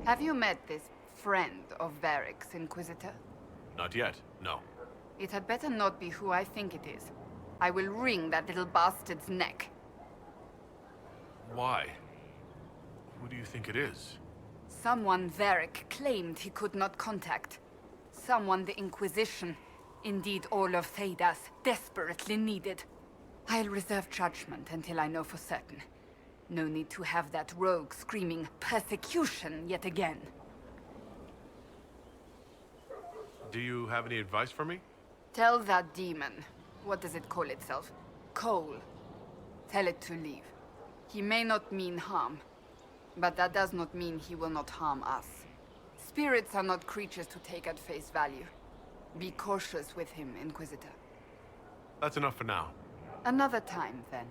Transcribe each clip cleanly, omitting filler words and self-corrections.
Have you met this friend of Varric's, Inquisitor? Not yet, no. It had better not be who I think it is. I will wring that little bastard's neck. Why? Who do you think it is? Someone Varric claimed he could not contact. Someone the Inquisition, indeed all of Thedas, desperately needed. I'll reserve judgment until I know for certain. No need to have that rogue screaming persecution yet again. Do you have any advice for me? Tell that demon, what does it call itself? Cole. Tell it to leave. He may not mean harm, but that does not mean he will not harm us. Spirits are not creatures to take at face value. Be cautious with him, Inquisitor. That's enough for now. Another time, then.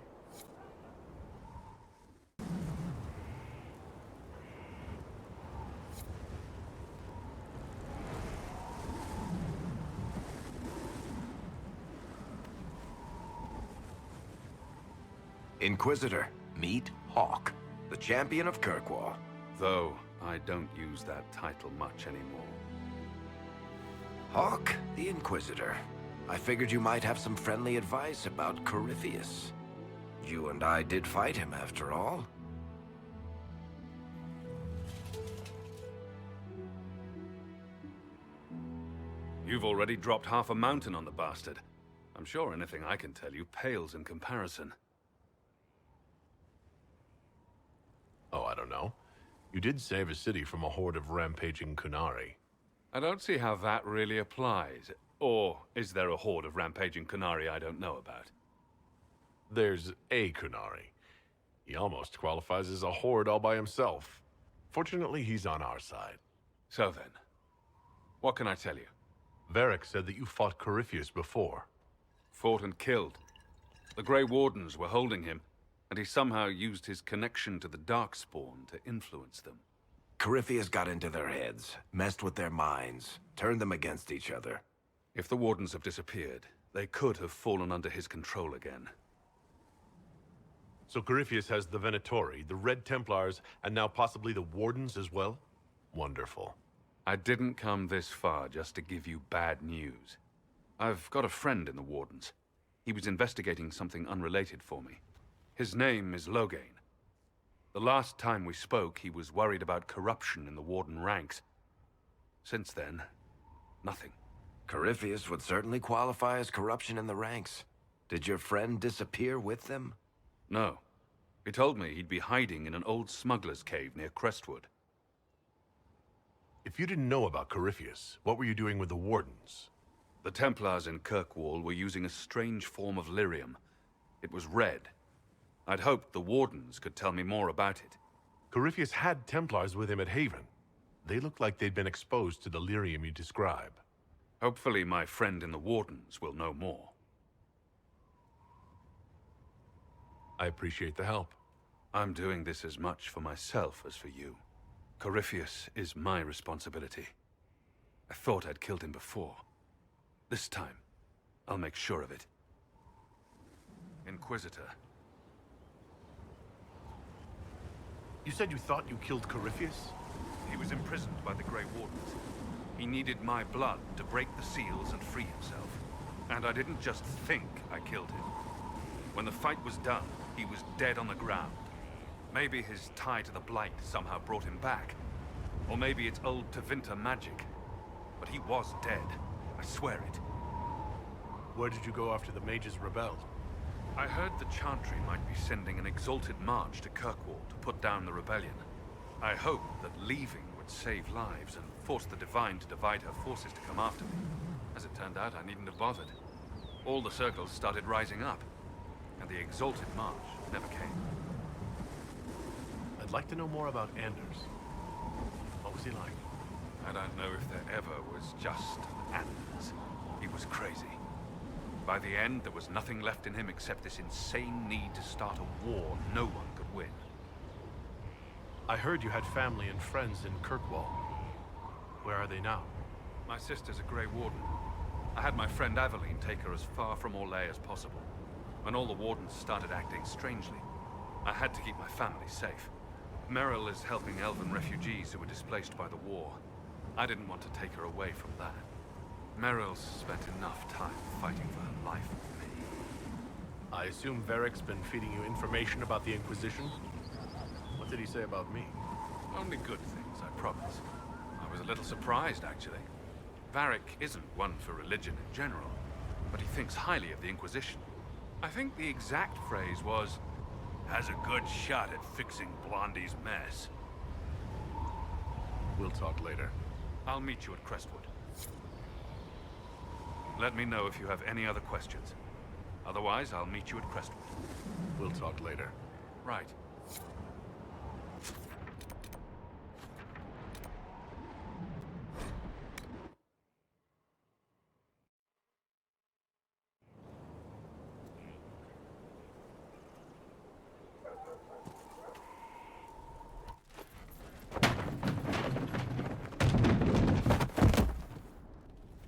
Inquisitor, meet Hawke, the champion of Kirkwall. Though I don't use that title much anymore. Hawke, the Inquisitor. I figured you might have some friendly advice about Corypheus. You and I did fight him, after all. You've already dropped half a mountain on the bastard. I'm sure anything I can tell you pales in comparison. Oh, I don't know. You did save a city from a horde of rampaging Kunari. I don't see how that really applies. Or is there a horde of rampaging Kunari I don't know about? There's a Kunari. He almost qualifies as a horde all by himself. Fortunately, he's on our side. So then, what can I tell you? Varric said that you fought Corypheus before. Fought and killed. The Grey Wardens were holding him, and he somehow used his connection to the Darkspawn to influence them. Corypheus got into their heads, messed with their minds, turned them against each other. If the Wardens have disappeared, they could have fallen under his control again. So Corypheus has the Venatori, the Red Templars, and now possibly the Wardens as well? Wonderful. I didn't come this far just to give you bad news. I've got a friend in the Wardens. He was investigating something unrelated for me. His name is Loghain. The last time we spoke, he was worried about corruption in the Warden ranks. Since then, nothing. Corypheus would certainly qualify as corruption in the ranks. Did your friend disappear with them? No. He told me he'd be hiding in an old smuggler's cave near Crestwood. If you didn't know about Corypheus, what were you doing with the Wardens? The Templars in Kirkwall were using a strange form of lyrium. It was red. I'd hoped the Wardens could tell me more about it. Corypheus had Templars with him at Haven. They looked like they'd been exposed to the lyrium you describe. Hopefully my friend in the Wardens will know more. I appreciate the help. I'm doing this as much for myself as for you. Corypheus is my responsibility. I thought I'd killed him before. This time, I'll make sure of it. Inquisitor. You said you thought you killed Corypheus? He was imprisoned by the Grey Wardens. He needed my blood to break the seals and free himself. And I didn't just think I killed him. When the fight was done, he was dead on the ground. Maybe his tie to the Blight somehow brought him back. Or maybe it's old Tevinter magic. But he was dead. I swear it. Where did you go after the mages rebelled? I heard the Chantry might be sending an exalted march to Kirkwall to put down the rebellion. I hoped that leaving would save lives and force the Divine to divide her forces to come after me. As it turned out, I needn't have bothered. All the circles started rising up, and the exalted march never came. I'd like to know more about Anders. What was he like? I don't know if there ever was just Anders. He was crazy. By the end, there was nothing left in him except this insane need to start a war no one could win. I heard you had family and friends in Kirkwall. Where are they now? My sister's a Grey Warden. I had my friend Aveline take her as far from Orlais as possible. When all the Wardens started acting strangely, I had to keep my family safe. Meryl is helping elven refugees who were displaced by the war. I didn't want to take her away from that. Meryl's spent enough time fighting for her life with me. I assume Varric's been feeding you information about the Inquisition? What did he say about me? Only good things, I promise. I was a little surprised, actually. Varric isn't one for religion in general, but he thinks highly of the Inquisition. I think the exact phrase was, "Has a good shot at fixing Blondie's mess." We'll talk later. I'll meet you at Crestwood. Let me know if you have any other questions. Otherwise, I'll meet you at Crestwood. We'll talk later. Right.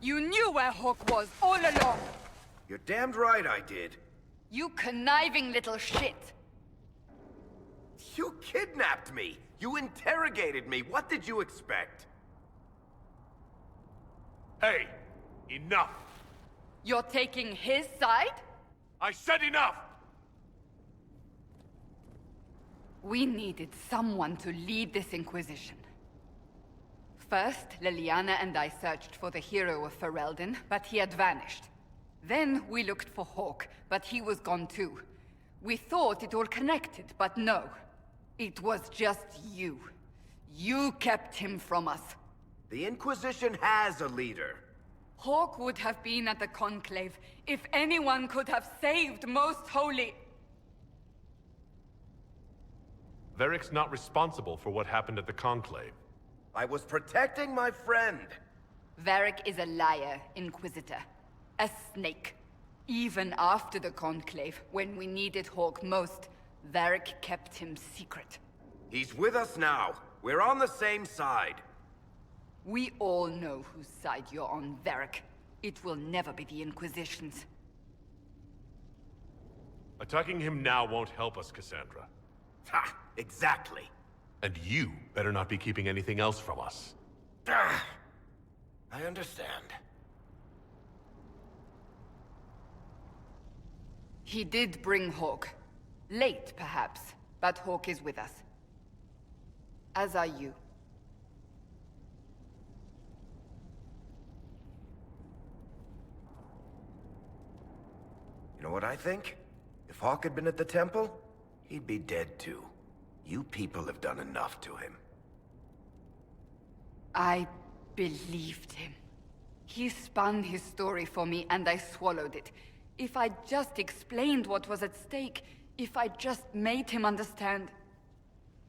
You knew where Hawke was all along! You're damned right I did. You conniving little shit! You kidnapped me! You interrogated me! What did you expect? Hey! Enough! You're taking his side? I said enough! We needed someone to lead this Inquisition. First, Liliana and I searched for the hero of Ferelden, but he had vanished. Then we looked for Hawke, but he was gone too. We thought it all connected, but no. It was just you. You kept him from us. The Inquisition has a leader. Hawke would have been at the Conclave if anyone could have saved Most Holy. Varric's not responsible for what happened at the Conclave. I was protecting my friend. Varric is a liar, Inquisitor. A snake. Even after the Conclave, when we needed Hawke most, Varric kept him secret. He's with us now. We're on the same side. We all know whose side you're on, Varric. It will never be the Inquisition's. Attacking him now won't help us, Cassandra. Ha! Exactly. And you better not be keeping anything else from us. Ah, I understand. He did bring Hawke. Late, perhaps, but Hawke is with us. As are you. You know what I think? If Hawke had been at the temple, he'd be dead too. You people have done enough to him. I believed him. He spun his story for me, and I swallowed it. If I just explained what was at stake, if I just made him understand.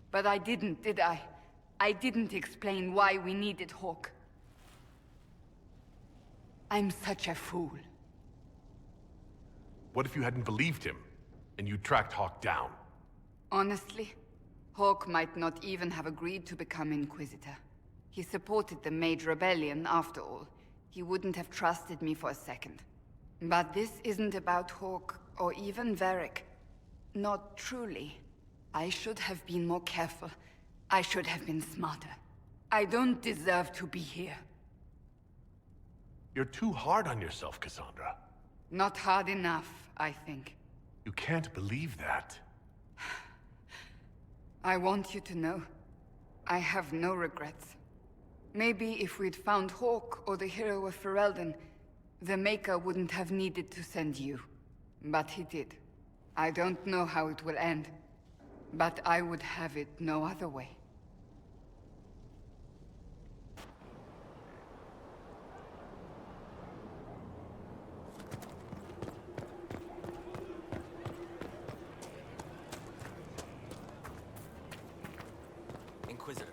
But I didn't, did I? I didn't explain why we needed Hawke. I'm such a fool. What if you hadn't believed him, and you tracked Hawke down? Honestly, Hawke might not even have agreed to become Inquisitor. He supported the Mage Rebellion, after all. He wouldn't have trusted me for a second. But this isn't about Hawke, or even Varric. Not truly. I should have been more careful. I should have been smarter. I don't deserve to be here. You're too hard on yourself, Cassandra. Not hard enough, I think. You can't believe that. I want you to know, I have no regrets. Maybe if we'd found Hawke or the hero of Ferelden, the Maker wouldn't have needed to send you. But he did. I don't know how it will end, but I would have it no other way. Inquisitor.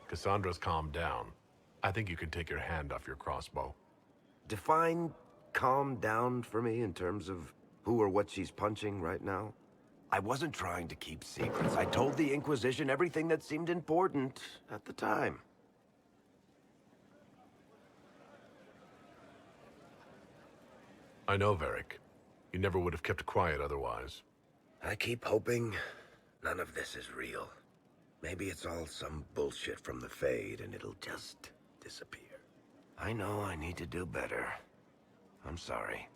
Cassandra's calmed down. I think you can take your hand off your crossbow. Define calm down for me in terms of who or what she's punching right now. I wasn't trying to keep secrets. I told the Inquisition everything that seemed important at the time. I know, Varric. You never would have kept quiet otherwise. I keep hoping none of this is real. Maybe it's all some bullshit from the Fade and it'll just disappear. I know I need to do better. I'm sorry.